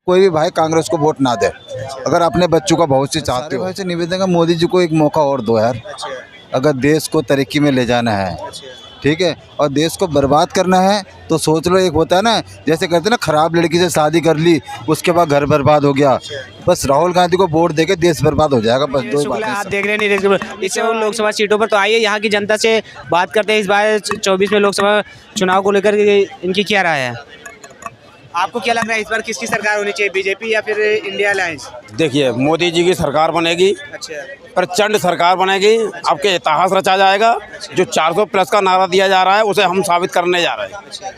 कोई भी भाई कांग्रेस को वोट ना दे अगर अपने बच्चों का भविष्य चाहते हो। भाई से निवेदन है मोदी जी को एक मौका और दो यार, अगर देश को तरक्की में ले जाना है, ठीक है, और देश को बर्बाद करना है तो सोच लो। एक होता है ना, जैसे कहते हैं ना, खराब लड़की से शादी कर ली उसके बाद घर बर्बाद हो गया। बस राहुल गांधी को वोट देके देश बर्बाद हो जाएगा। बस दो बातें। आप देख रहे हैं इससे उन लोकसभा सीटों पर, तो आइए यहाँ की जनता से बात करते हैं। इस बार 24 में लोकसभा चुनाव को लेकर इनकी क्या राय है? आपको क्या लग रहा है इस बार किसकी सरकार होनी चाहिए, बीजेपी या फिर इंडिया अलायंस? देखिए, मोदी जी की सरकार बनेगी, अच्छा, प्रचंड सरकार बनेगी। आपके इतिहास रचा जाएगा। जो 400 प्लस का नारा दिया जा रहा है उसे हम साबित करने जा रहे हैं।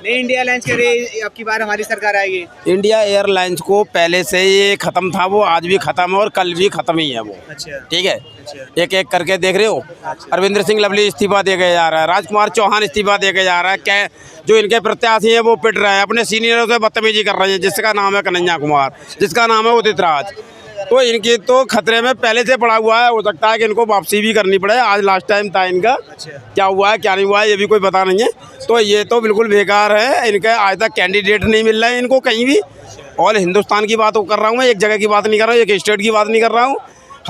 नहीं, इंडिया अलायंस के लिए अब की बार हमारी सरकार आएगी। इंडिया एयरलाइंस को पहले से ये खत्म था, वो आज भी खत्म है और कल भी खत्म ही है वो। अच्छा, ठीक है, एक एक करके देख रहे हो। अरविंदर सिंह लवली इस्तीफा दे के जा रहा है, राजकुमार चौहान इस्तीफा दे के जा रहा है। क्या जो इनके प्रत्याशी हैं वो पिट रहे हैं, अपने सीनियरों से बदतमीजी कर रहे हैं, जिसका नाम है कन्हैया कुमार, जिसका नाम है उदित राज। तो इनकी तो खतरे में पहले से पड़ा हुआ है। हो सकता है कि इनको वापसी भी करनी पड़े। आज लास्ट टाइम था इनका, क्या हुआ है क्या नहीं हुआ है ये भी कोई पता नहीं है। तो ये तो बिल्कुल बेकार है। इनके आज तक कैंडिडेट नहीं मिल रहे हैं इनको कहीं भी। ऑल हिंदुस्तान की बात कर रहा हूँ मैं, एक जगह की बात नहीं कर रहा हूँ, एक स्टेट की बात नहीं कर रहा हूँ।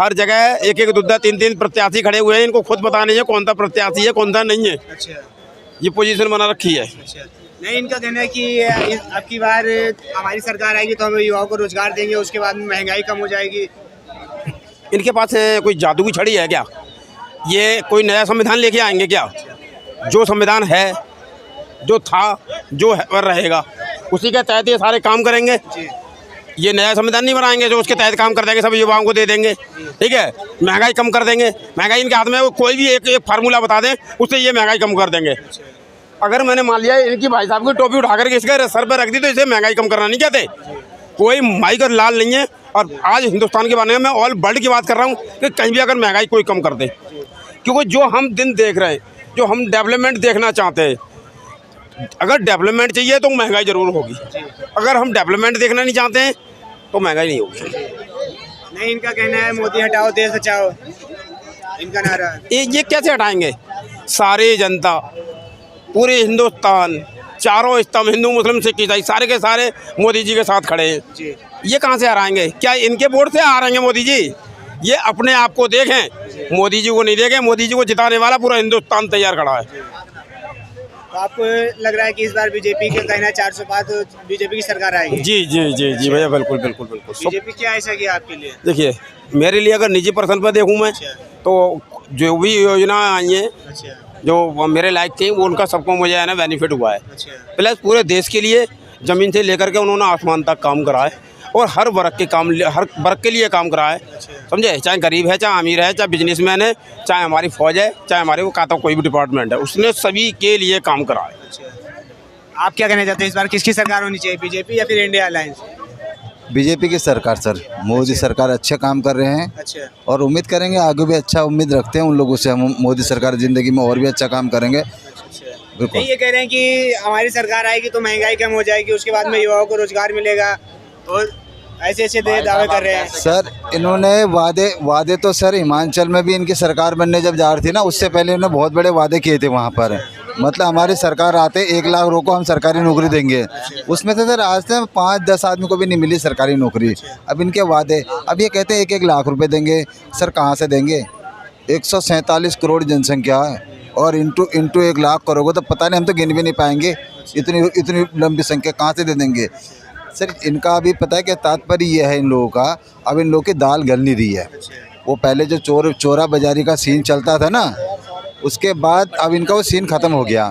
हर जगह एक एक दुद्धा तीन तीन प्रत्याशी खड़े हुए हैं। इनको खुद पता नहीं है कौन सा प्रत्याशी है कौन सा नहीं है। ये पोजीशन बना रखी है। नहीं, इनका कहना है कि अब की बार हमारी सरकार आएगी तो हम युवाओं को रोजगार देंगे, उसके बाद में महंगाई कम हो जाएगी। इनके पास कोई जादू की छड़ी है क्या? ये कोई नया संविधान लेके आएंगे क्या? जो संविधान है, जो था, जो है और रहेगा, उसी के तहत ये सारे काम करेंगे। ये नया संविधान नहीं बनाएंगे जो उसके तहत काम कर देंगे, सब युवाओं को दे देंगे। ठीक है, महंगाई कम कर देंगे। महंगाई इनके हाथ में, वो कोई भी एक फार्मूला बता दें उससे ये महंगाई कम कर देंगे। अगर मैंने मान लिया इनकी भाई साहब की टोपी उठा करके इसके सर पर रख दी तो इसे महंगाई कम करना नहीं कहते। कोई माई का लाल नहीं है। और आज हिंदुस्तान के बारे में मैं ऑल वर्ल्ड की बात कर रहा हूँ कि कहीं भी अगर महंगाई कोई कम कर दे, क्योंकि जो हम दिन देख रहे हैं, जो हम डेवलपमेंट देखना चाहते हैं, अगर डेवलपमेंट चाहिए तो महंगाई जरूर होगी। अगर हम डेवलपमेंट देखना नहीं चाहते हैं तो महंगाई नहीं होगी। नहीं, इनका कहना है मोदी हटाओ देश बचाओ, इनका नारा है। ये कैसे हटाएंगे? सारी जनता, पूरे हिंदुस्तान, चारों स्तंभ, हिंदू मुस्लिम सिख ईसाई, सारे के सारे मोदी जी के साथ खड़े हैं। ये कहाँ से हराएंगे? क्या इनके वोट से हारेंगे मोदी जी? ये अपने आप को देखें, मोदी जी को नहीं देखें। मोदी जी को जिताने वाला पूरा हिंदुस्तान तैयार खड़ा है। तो आपको लग रहा है कि इस बार बीजेपी का कहना है 400 पार तो बीजेपी की सरकार आएगी? जी जी जी जी भैया, बिल्कुल बिल्कुल बिल्कुल। बीजेपी क्या ऐसा किया आपके लिए? देखिए, मेरे लिए अगर निजी पर्सन पर देखूँ मैं, तो जो भी योजना आई है जो मेरे लायक थी वो उनका सबको मुझे है ना बेनिफिट हुआ है। प्लस पूरे देश के लिए ज़मीन से लेकर के उन्होंने आसमान तक काम करा है और हर वर्ग के लिए काम करा है। समझे? चाहे गरीब है, चाहे अमीर है, चाहे बिजनेसमैन है, चाहे हमारी फौज है, चाहे हमारे वो कहता कोई भी डिपार्टमेंट है, उसने सभी के लिए काम करा है। आप क्या कहना चाहते हैं इस बार किसकी सरकार होनी चाहिए, बीजेपी या फिर इंडिया अलायंस? बीजेपी की सरकार सर, मोदी सरकार अच्छे काम कर रहे हैं। अच्छा, और उम्मीद करेंगे आगे भी अच्छा, उम्मीद रखते हैं उन लोगों से। हम मोदी सरकार ज़िंदगी में और भी अच्छा काम करेंगे। बिल्कुल। नहीं, ये कह रहे हैं कि हमारी सरकार आएगी तो महंगाई कम हो जाएगी, उसके बाद में युवाओं को रोजगार मिलेगा, और ऐसे ऐसे दावे कर रहे हैं। सर इन्होंने वादे तो सर हिमाचल में भी इनकी सरकार बनने जब जा रही थी ना, उससे पहले इन्होंने बहुत बड़े वादे किए थे वहाँ पर। मतलब हमारी सरकार आते 1 लाख लोगों को हम सरकारी नौकरी देंगे, उसमें से सर आज से 5-10 आदमी को भी नहीं मिली सरकारी नौकरी। अब इनके वादे, अब ये कहते हैं 1-1 लाख रुपए देंगे। सर कहाँ से देंगे? 147 करोड़ जनसंख्या है और इंटू 1 लाख करोगे तो पता नहीं, हम तो गिन भी नहीं पाएंगे। इतनी लंबी संख्या कहाँ से दे देंगे? सर इनका अभी पता है क्या तात्पर्य ये है इन लोगों का, अब इन लोगों की दाल गल नहीं रही है। वो पहले जो चोरा बाजारी का सीन चलता था ना, उसके बाद अब इनका वो सीन ख़त्म हो गया।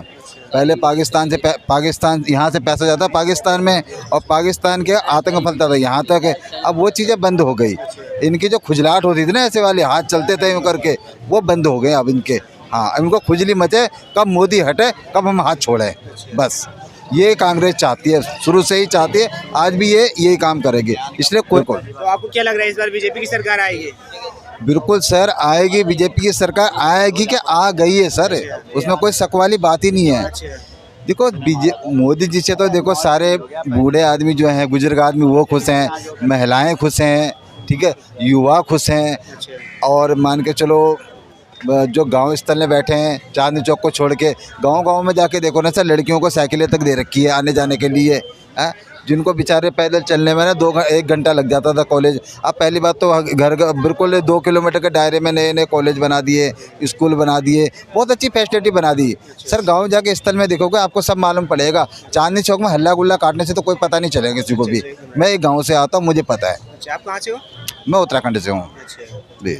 पहले पाकिस्तान यहाँ से पैसा जाता पाकिस्तान में, और पाकिस्तान के आतंक फैलता था यहाँ तक। अब वो चीज़ें बंद हो गई। इनकी जो खुजलाहट होती थी ना, ऐसे वाले हाथ चलते थे यूँ करके, वो बंद हो गए अब इनके। हाँ, अब इनको खुजली मचे कब मोदी हटे, कब हम हाथ छोड़ें, बस ये कांग्रेस चाहती है, शुरू से ही चाहती है, आज भी ये यही काम करेगी। इसलिए कोई तो आपको क्या लग रहा है इस बार बीजेपी की सरकार आएगी? बिल्कुल सर आएगी, बीजेपी की सरकार आएगी कि आ गई है सर, उसमें कोई शक वाली बात ही नहीं है। देखो मोदी जी से तो देखो सारे बूढ़े आदमी जो हैं, बुजुर्ग आदमी, वो खुश हैं, महिलाएं खुश हैं, ठीक है, युवा खुश हैं। और मान के चलो जो गांव स्थल में बैठे हैं, चांदनी चौक को छोड़ के गांव में जाके देखो ना सर, लड़कियों को साइकिलें तक दे रखी है आने जाने के लिए। जिनको बेचारे पैदल चलने में ना 1 घंटा लग जाता था कॉलेज। अब पहली बात तो घर बिल्कुल 2 किलोमीटर के दायरे में नए नए कॉलेज बना दिए, स्कूल बना दिए, बहुत अच्छी फैसिलिटी बना दी। सर गाँव जाके स्थल में देखोगे आपको सब मालूम पड़ेगा। चांदनी चौक में हल्ला गुल्ला काटने से तो कोई पता नहीं चलेगा किसी को भी। मैं एक गाँव से आता हूँ, मुझे पता है। अच्छा, आप कहाँ से हो? मैं उत्तराखंड से हूँ। अच्छा, जी।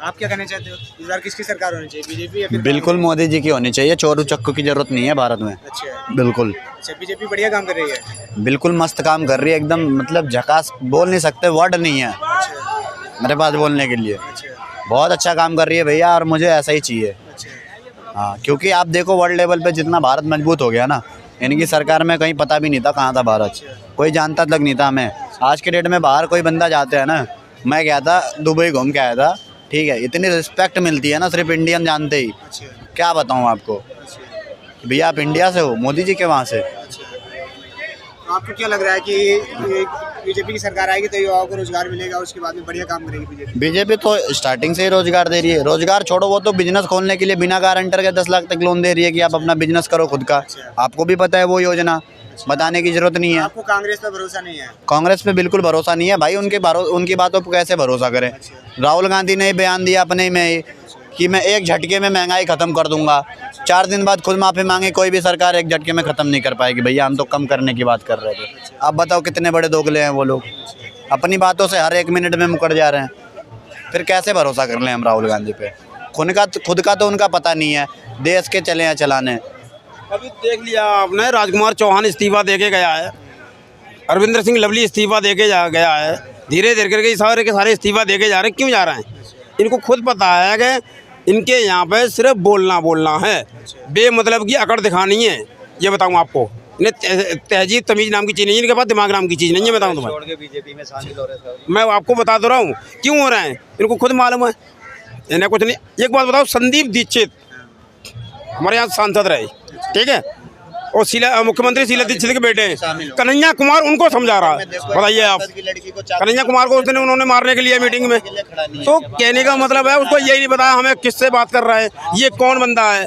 आप क्या कहना चाहते हो? इस बार किसकी सरकार होनी चाहिए, बीजेपी या फिर बिल्कुल मोदी जी की होनी चाहिए। चोरू चक्कू की जरूरत नहीं है भारत में। अच्छा बिल्कुल अच्छा, बीजेपी बढ़िया काम कर रही है। बिल्कुल मस्त काम कर रही है एकदम, मतलब झकास बोल नहीं सकते, वर्ड नहीं है मेरे पास बोलने के लिए। बहुत अच्छा काम कर रही है भैया, और मुझे ऐसा ही चाहिए। हाँ, क्योंकि आप देखो वर्ल्ड लेवल पे जितना भारत मजबूत हो गया ना, इनकी सरकार में कहीं पता भी नहीं था कहाँ था भारत, कोई जानता तक नहीं था हमें। आज के डेट में बाहर कोई बंदा जाते हैं ना, मैं गया था दुबई घूम के आया था, ठीक है, इतनी रिस्पेक्ट मिलती है ना सिर्फ इंडियन जानते ही। क्या बताऊँ आपको कि भैया आप इंडिया से हो, मोदी जी के वहाँ से। तो आपको क्या लग रहा है कि बीजेपी की सरकार आएगी तो युवाओं को रोजगार मिलेगा, उसके बाद में बढ़िया काम करेगी बीजेपी? बीजेपी तो स्टार्टिंग से ही रोजगार दे रही है। रोजगार छोड़ो, वो तो बिजनेस खोलने के लिए बिना गारंटर के 10 लाख तक लोन दे रही है कि आप अपना बिजनेस करो खुद का। आपको भी पता है वो योजना, बताने की जरूरत नहीं है। आपको कांग्रेस पर भरोसा नहीं है? कांग्रेस पे बिल्कुल भरोसा नहीं है भाई। उनकी बातों पर कैसे भरोसा करें? राहुल गांधी ने बयान दिया अपने में ही कि मैं एक झटके में महंगाई ख़त्म कर दूंगा। 4 दिन बाद खुद माफ़ी मांगे, कोई भी सरकार एक झटके में ख़त्म नहीं कर पाएगी। भैया हम तो कम करने की बात कर रहे थे। आप बताओ कितने बड़े दोगले हैं वो लोग, अपनी बातों से हर 1 मिनट में मुकर जा रहे हैं। फिर कैसे भरोसा कर लें हम राहुल गांधी पे? खुद का तो उनका पता नहीं है, देश के चले हैं चलाने। अभी देख लिया आपने, राजकुमार चौहान इस्तीफा दे के गया है, अरविंदर सिंह लवली इस्तीफा दे के गया है। धीरे धीरे करके सारे के सारे इस्तीफा दे के जा रहे हैं। क्यों जा रहे हैं? इनको खुद पता है कि इनके यहाँ पे सिर्फ बोलना है, बेमतलब की अकड़ दिखानी है। ये बताऊँ आपको, इन्हें तहजीब तमीज़ नाम की चीज़ नहीं है, इनके पास दिमाग नाम की चीज़ नहीं है। बताऊँ तुम्हें, बीजेपी में शामिल हो रहे थे। मैं आपको बता दो रहा हूँ क्यों हो रहे हैं, इनको खुद मालूम है। इन्हें कुछ नहीं। एक बात बताओ, संदीप दीक्षित हमारे यहाँ सांसद रहे, ठीक है, और मुख्यमंत्री शीला दीक्षित के बेटे हैं कन्हैया कुमार, उनको समझा रहा है। बताइए आप, कन्हैया कुमार को उस दिन उन्होंने मारने के लिए मीटिंग में, तो कहने का मतलब है उसको यही नहीं बताया हमें किससे बात कर रहा है, ये कौन बंदा है।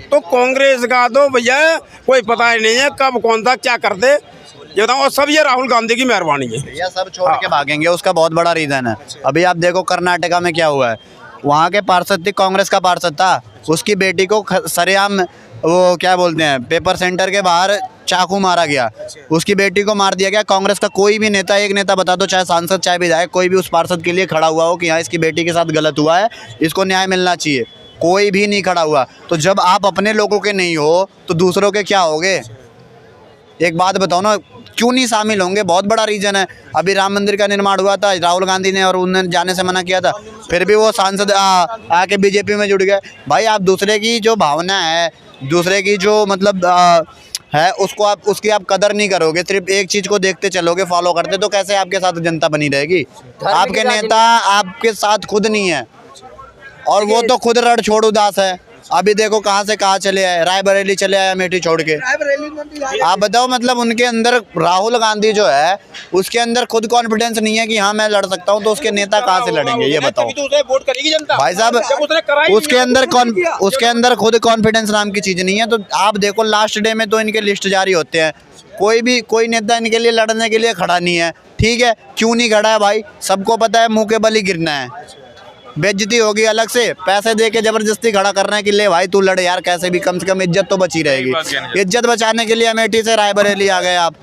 तो कांग्रेस का तो भैया कोई पता ही नहीं है कब कौन सा क्या कर दे, ये बताऊँ। और सब ये राहुल गांधी की मेहरबानी है भैया, सब छोड़ के भागेंगे, उसका बहुत बड़ा रीज़न है। अभी आप देखो कर्नाटका में क्या हुआ है, वहाँ के पार्षद थी, कांग्रेस का पार्षद था, उसकी बेटी को सरेआम वो क्या बोलते हैं पेपर सेंटर के बाहर चाकू मारा गया, उसकी बेटी को मार दिया गया। कांग्रेस का कोई भी नेता, एक नेता बता दो, चाहे सांसद चाहे विधायक, कोई भी उस पार्षद के लिए खड़ा हुआ हो कि हाँ इसकी बेटी के साथ गलत हुआ है, इसको न्याय मिलना चाहिए, कोई भी नहीं खड़ा हुआ। तो जब आप अपने लोगों के नहीं हो तो दूसरों के क्या होगे? एक बात बताओ ना, क्यों नहीं शामिल होंगे? बहुत बड़ा रीज़न है। अभी राम मंदिर का निर्माण हुआ था, राहुल गांधी ने और उन्होंने जाने से मना किया था, फिर भी वो सांसद आके बीजेपी में जुड़ गए। भाई आप दूसरे की जो भावना है, दूसरे की जो मतलब है, उसको आप उसकी आप कदर नहीं करोगे, सिर्फ एक चीज़ को देखते चलोगे, फॉलो करते, तो कैसे आपके साथ जनता बनी रहेगी? आपके नेता आपके साथ खुद नहीं है, और वो तो खुद रण छोड़ उदास है। अभी देखो कहाँ से कहाँ चले आए, रायबरेली चले आए अमेठी छोड़ के। आप बताओ, मतलब उनके अंदर राहुल गांधी जो है उसके अंदर खुद कॉन्फिडेंस नहीं है कि हाँ मैं लड़ सकता हूँ, तो उसके नेता कहाँ से लड़ेंगे? ये बताओ भाई साहब, उसके अंदर खुद कॉन्फिडेंस नाम की चीज़ नहीं है। तो आप देखो लास्ट डे में तो इनके लिस्ट जारी होते हैं, कोई नेता इनके लिए लड़ने के लिए खड़ा नहीं है। ठीक है, क्यों नहीं खड़ा है भाई? सबको पता है मुँह के बल ही गिरना है, बेइज्जती होगी अलग से, पैसे दे के जबरदस्ती खड़ा करना है कि ले भाई तू लड़ यार, कैसे भी कम से कम इज्जत तो बची रहेगी। इज्जत बचाने के लिए अमेठी से रायबरेली आ गए आप।